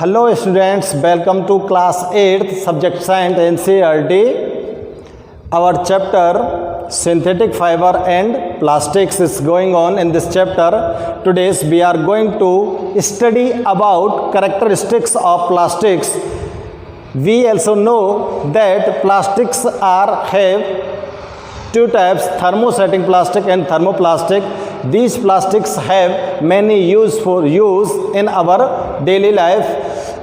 Hello students, welcome to class 8th subject science NCERT. Our chapter synthetic fiber and plastics is going on in this chapter. Today we are going to study about characteristics of plastics. We also know that plastics have two types, thermosetting plastic and thermoplastic. These plastics have many use in our daily life,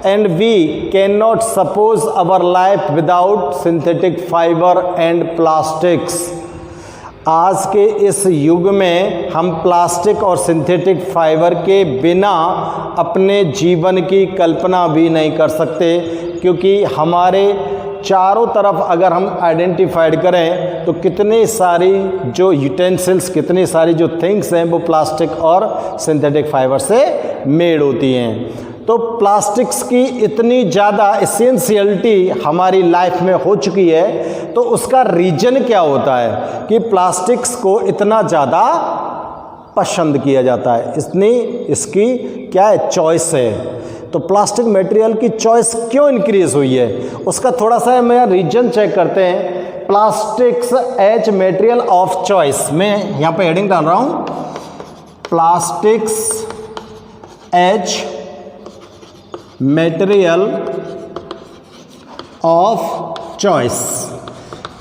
and we cannot suppose our life without synthetic fiber and plastics. आज के इस युग में हम plastic और synthetic fibre के बिना अपने जीवन की कल्पना भी नहीं कर सकते, क्योंकि हमारे चारों तरफ अगर हम आइडेंटिफाइड करें तो कितनी सारी जो यूटेंसिल्स, कितनी सारी जो थिंग्स हैं वो प्लास्टिक और सिंथेटिक फाइबर से मेड होती हैं। तो प्लास्टिक्स की इतनी ज़्यादा एसेंशियलिटी हमारी लाइफ में हो चुकी है, तो उसका रीज़न क्या होता है कि प्लास्टिक्स को इतना ज़्यादा पसंद किया जाता है, इसकी क्या है, चॉइस है। तो प्लास्टिक मटेरियल की चॉइस क्यों इंक्रीज हुई है, उसका थोड़ा सा मैं रीजन चेक करते हैं। Plastics as material of choice, मैं यहाँ पे हेडिंग डाल रहा हूँ, plastics as material of choice.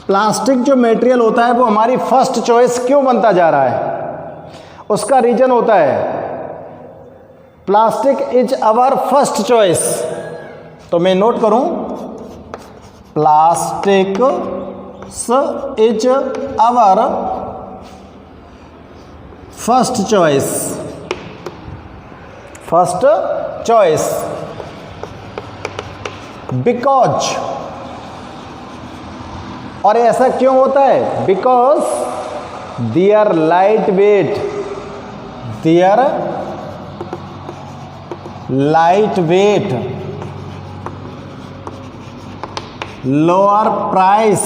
Plastic जो मटेरियल होता है वो हमारी फर्स्ट चॉइस क्यों बनता जा रहा है, उसका रीजन होता है plastic is our first choice. तो मैं नोट करूं, plastic is our first choice, first choice because, और ऐसा क्यों होता है, because they're light weight, they're light weight, lower price,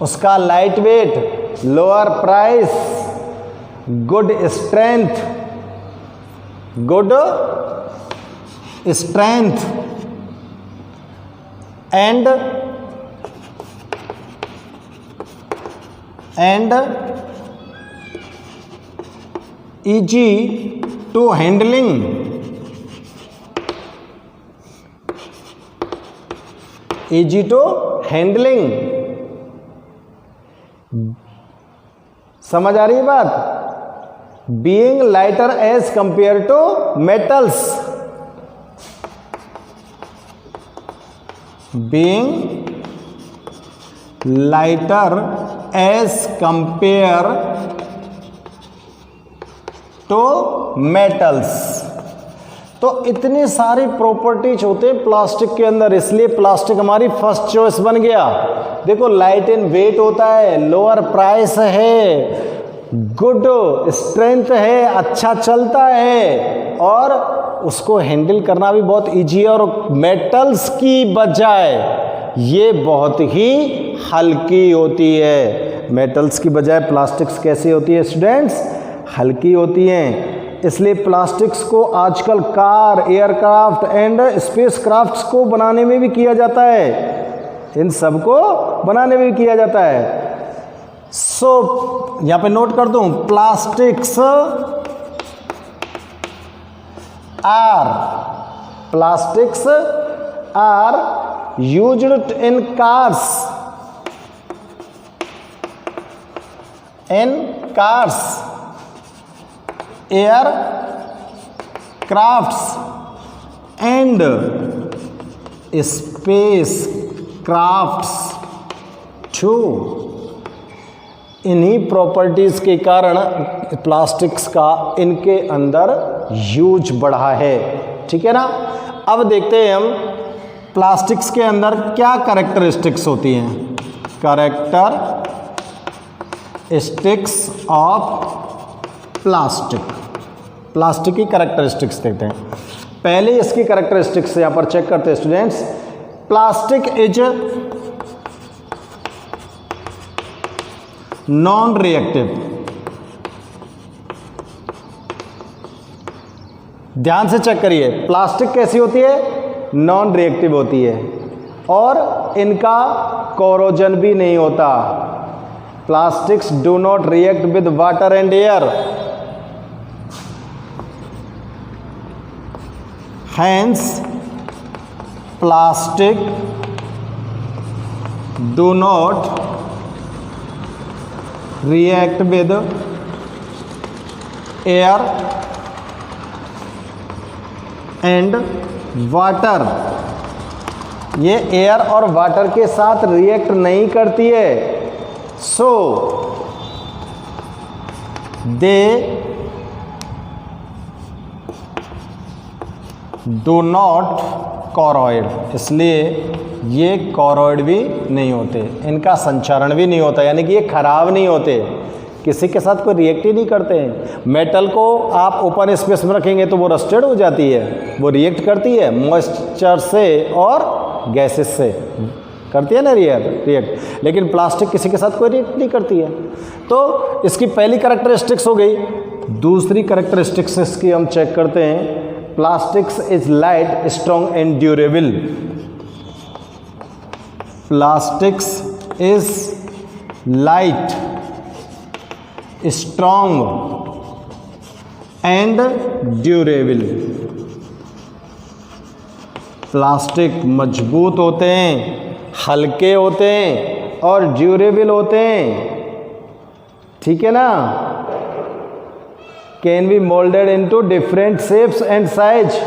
उसका light weight, lower price, good strength, good strength and easy to handling, easy to handling। समझ आ रही है बात, being lighter as compared to metals, being lighter as compared तो metals. तो इतनी सारी properties होते हैं प्लास्टिक के अंदर, इसलिए प्लास्टिक हमारी फर्स्ट चॉइस बन गया। देखो, लाइट इन वेट होता है, लोअर प्राइस है, गुड स्ट्रेंथ है, अच्छा चलता है, और उसको हैंडल करना भी बहुत इजी है। और मेटल्स की बजाय ये बहुत ही हल्की होती है। मेटल्स की बजाय प्लास्टिक्स कैसी होती है स्टूडेंट्स, हल्की होती हैं। इसलिए प्लास्टिक्स को आजकल car, aircraft and space crafts को बनाने में भी किया जाता है, इन सब को बनाने में भी किया जाता है। सो यहाँ पे नोट कर दूं, plastics are used in cars, air crafts and space crafts too. इन्हीं प्रॉपर्टीज के कारण प्लास्टिक्स का इनके अंदर यूज बढ़ा है, ठीक है ना। अब देखते हैं हम प्लास्टिक्स के अंदर क्या कैरेक्टरिस्टिक्स होती हैं, कैरेक्टरिस्टिक्स ऑफ प्लास्टिक की कैरेक्टरिस्टिक्स देखते हैं। पहले इसकी कैरेक्टरिस्टिक्स यहां पर चेक करते हैं students. Plastic is non reactive, ध्यान से चेक करिए, प्लास्टिक कैसी होती है, नॉन रिएक्टिव होती है और इनका कोरोजन भी नहीं होता। Plastics do not react with water and air, hence plastic do not react with air and water. ये एयर और वाटर के साथ रिएक्ट नहीं करती है, so they do not corrode, इसलिए ये कोरोइड भी नहीं होते, इनका संचरण भी नहीं होता, यानी कि ये खराब नहीं होते, किसी के साथ कोई रिएक्ट ही नहीं करते हैं। मेटल को आप ओपन स्पेस में रखेंगे तो वो रस्टेड हो जाती है, वो रिएक्ट करती है मॉइस्चर से और गैसेस से, करती है ना रिएक्ट, लेकिन प्लास्टिक किसी के साथ कोई रिएक्ट नहीं करती है। तो इसकी पहली कैरेक्टरिस्टिक्स हो गई। दूसरी कैरेक्टरिस्टिक्स इसकी हम चेक करते हैं। Plastics is light, strong and durable. Plastics is light, strong and durable. Plastic मजबूत होते हैं, हल्के होते हैं और ड्यूरेबल होते हैं, ठीक है ना। Can be moulded into different shapes and size.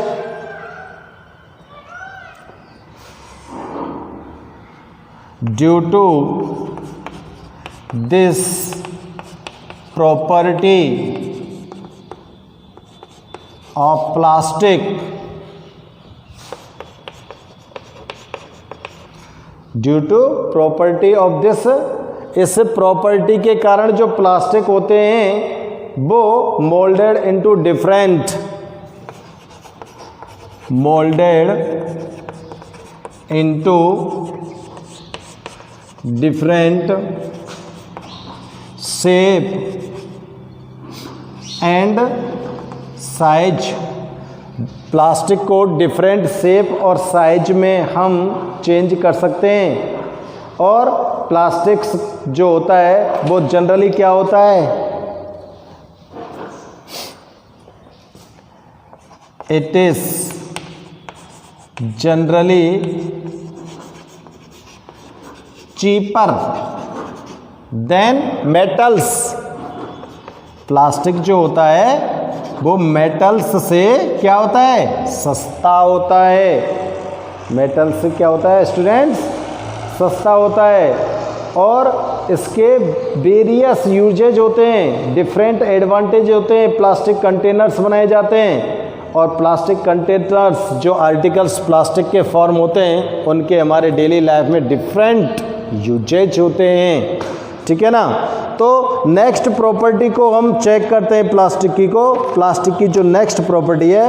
Due to this property of plastic, due to property of this, इस प्रॉपर्टी के कारण जो प्लास्टिक होते हैं वो moulded into different, moulded into different shape and size. Plastic को different shape और size में हम चेंज कर सकते हैं। और प्लास्टिक्स जो होता है वो जनरली क्या होता है, it is generally cheaper than metals. Plastic जो होता है वो मेटल्स से क्या होता है, सस्ता होता है। मेटल से क्या होता है स्टूडेंट्स, सस्ता होता है। और इसके वेरियस यूजेज होते हैं, डिफरेंट एडवांटेज होते हैं। प्लास्टिक कंटेनर्स बनाए जाते हैं और प्लास्टिक कंटेनर्स जो आर्टिकल्स प्लास्टिक के फॉर्म होते हैं उनके हमारे डेली लाइफ में डिफरेंट यूजेज होते हैं, ठीक है ना। तो नेक्स्ट प्रॉपर्टी को हम चेक करते हैं प्लास्टिक की को। प्लास्टिक की जो नेक्स्ट प्रॉपर्टी है,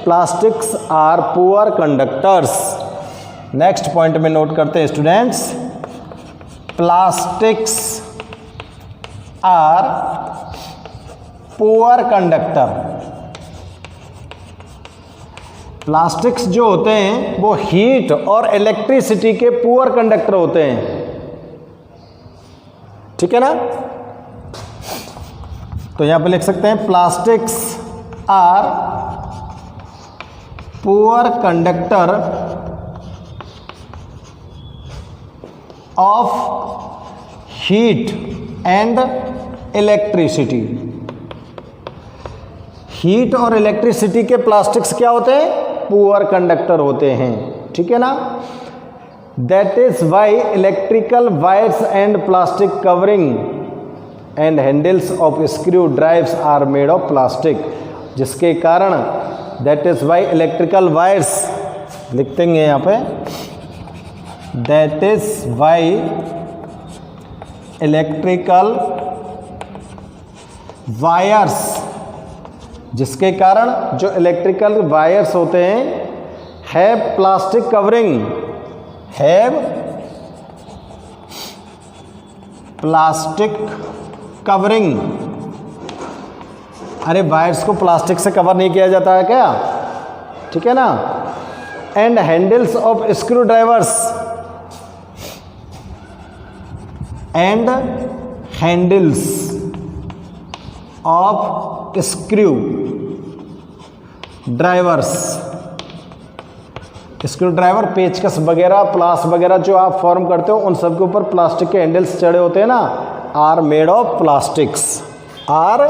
plastics are poor conductors. Next point में नोट करते हैं students, plastics are poor conductor. Plastics जो होते हैं वो हीट और इलेक्ट्रिसिटी के पुअर कंडक्टर होते हैं, ठीक है ना। तो यहां पे लिख सकते हैं plastics are poor conductor of heat and electricity. Heat और इलेक्ट्रिसिटी के प्लास्टिक्स क्या होते हैं, पुअर कंडक्टर होते हैं, ठीक है ना। That is why electrical wires and plastic covering and handles of screw drives are made of plastic। जिसके कारण that is why electrical wires लिखते हैं यहाँ पे, that is why electrical wires, जिसके कारण जो इलेक्ट्रिकल वायर्स होते हैं have plastic covering, have plastic covering अरे वायर्स को प्लास्टिक से कवर नहीं किया जाता है क्या, ठीक है ना। And handles of screw drivers, and handles of screw drivers, screw driver, पेचकस वगैरह, प्लास वगैरह जो आप फॉर्म करते हो उन सब के ऊपर प्लास्टिक के हैंडल्स चढ़े होते हैं ना, are made of plastics, are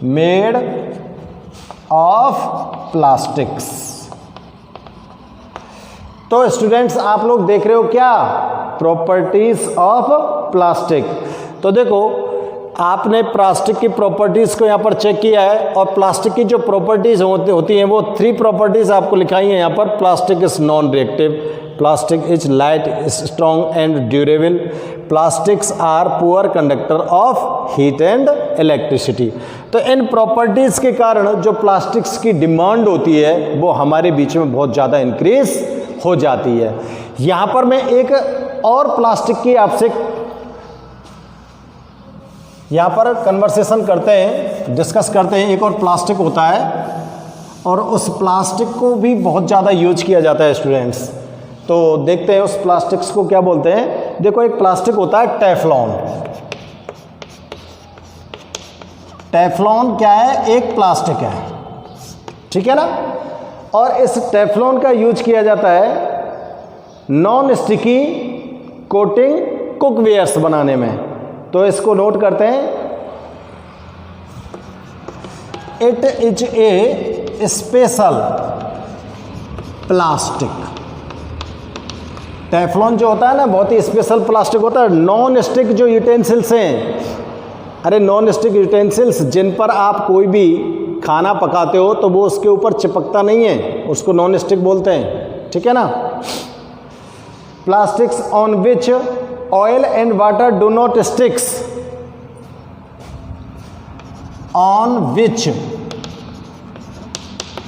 made of plastics. तो स्टूडेंट्स आप लोग देख रहे हो क्या, प्रॉपर्टीज ऑफ प्लास्टिक। तो देखो आपने प्लास्टिक की प्रॉपर्टीज को यहाँ पर चेक किया है, और प्लास्टिक की जो प्रॉपर्टीज होती हैं वो 3 प्रॉपर्टीज आपको लिखाई हैं यहाँ पर। Plastic is non reactive, plastic is light, strong and durable, plastics are poor conductor of heat and electricity. तो इन प्रॉपर्टीज के कारण जो प्लास्टिक्स की डिमांड होती है वो हमारे बीच में बहुत ज़्यादा इंक्रीज हो जाती है। यहाँ पर मैं एक और प्लास्टिक की आपसे यहाँ पर कन्वर्सेशन करते हैं, डिस्कस करते हैं। एक और प्लास्टिक होता है और उस प्लास्टिक को भी बहुत ज़्यादा यूज किया जाता है स्टूडेंट्स। तो देखते हैं उस प्लास्टिक्स को क्या बोलते हैं। देखो एक प्लास्टिक होता है टेफ्लॉन। टेफ्लॉन क्या है, एक प्लास्टिक है, ठीक है ना। और इस टेफ्लॉन का यूज किया जाता है नॉन स्टिकी कोटिंग कुकवेयर्स बनाने में। तो इसको नोट करते हैं, it is a special plastic. Teflon जो होता है ना बहुत ही स्पेशल प्लास्टिक होता है। नॉन स्टिक जो यूटेंसिल्स हैं, अरे नॉन स्टिक यूटेंसिल्स जिन पर आप कोई भी खाना पकाते हो तो वो उसके ऊपर चिपकता नहीं है, उसको नॉन स्टिक बोलते हैं, ठीक है ना। Plastics on which oil and water do not sticks, on which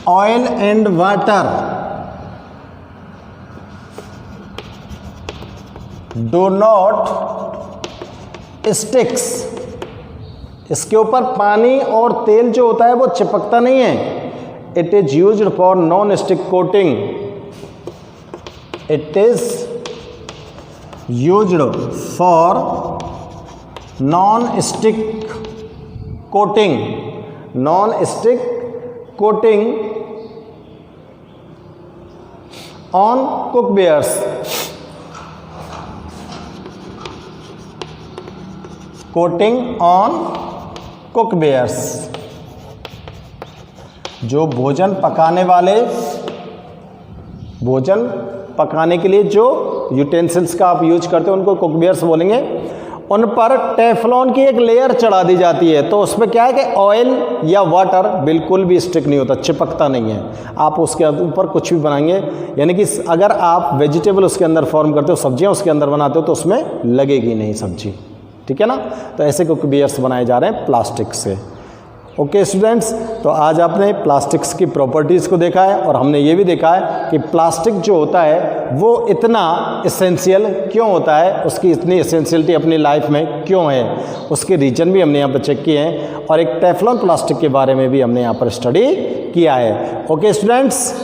oil and water do not sticks, इसके ऊपर पानी और तेल जो होता है वो चिपकता नहीं है। It is used for non stick coating, it is used for non stick coating, non stick coating on cookwares, coating on cookwares. जो भोजन पकाने वाले, भोजन पकाने के लिए जो यूटेंसिल्स का आप यूज करते हो उनको कुकवेयर्स बोलेंगे। उन पर टेफ्लॉन की एक लेयर चढ़ा दी जाती है। तो उसमें क्या है कि ऑयल या वाटर बिल्कुल भी स्टिक नहीं होता, चिपकता नहीं है। आप उसके ऊपर कुछ भी बनाएंगे, यानी कि अगर आप वेजिटेबल उसके अंदर फॉर्म करते हो, सब्जियां उसके अंदर बनाते हो तो उसमें लगेगी नहीं सब्जी, ठीक है ना। तो ऐसे कुकवेयर्स बनाए जा रहे हैं प्लास्टिक से। ओके स्टूडेंट्स, तो आज आपने प्लास्टिक्स की प्रॉपर्टीज़ को देखा है और हमने ये भी देखा है कि प्लास्टिक जो होता है वो इतना एसेंशियल क्यों होता है, उसकी इतनी एसेंशियलिटी अपनी लाइफ में क्यों है, उसके रीजन भी हमने यहाँ पर चेक किए हैं और एक टेफ्लॉन प्लास्टिक के बारे में भी हमने यहाँ पर स्टडी किया है। Okay students.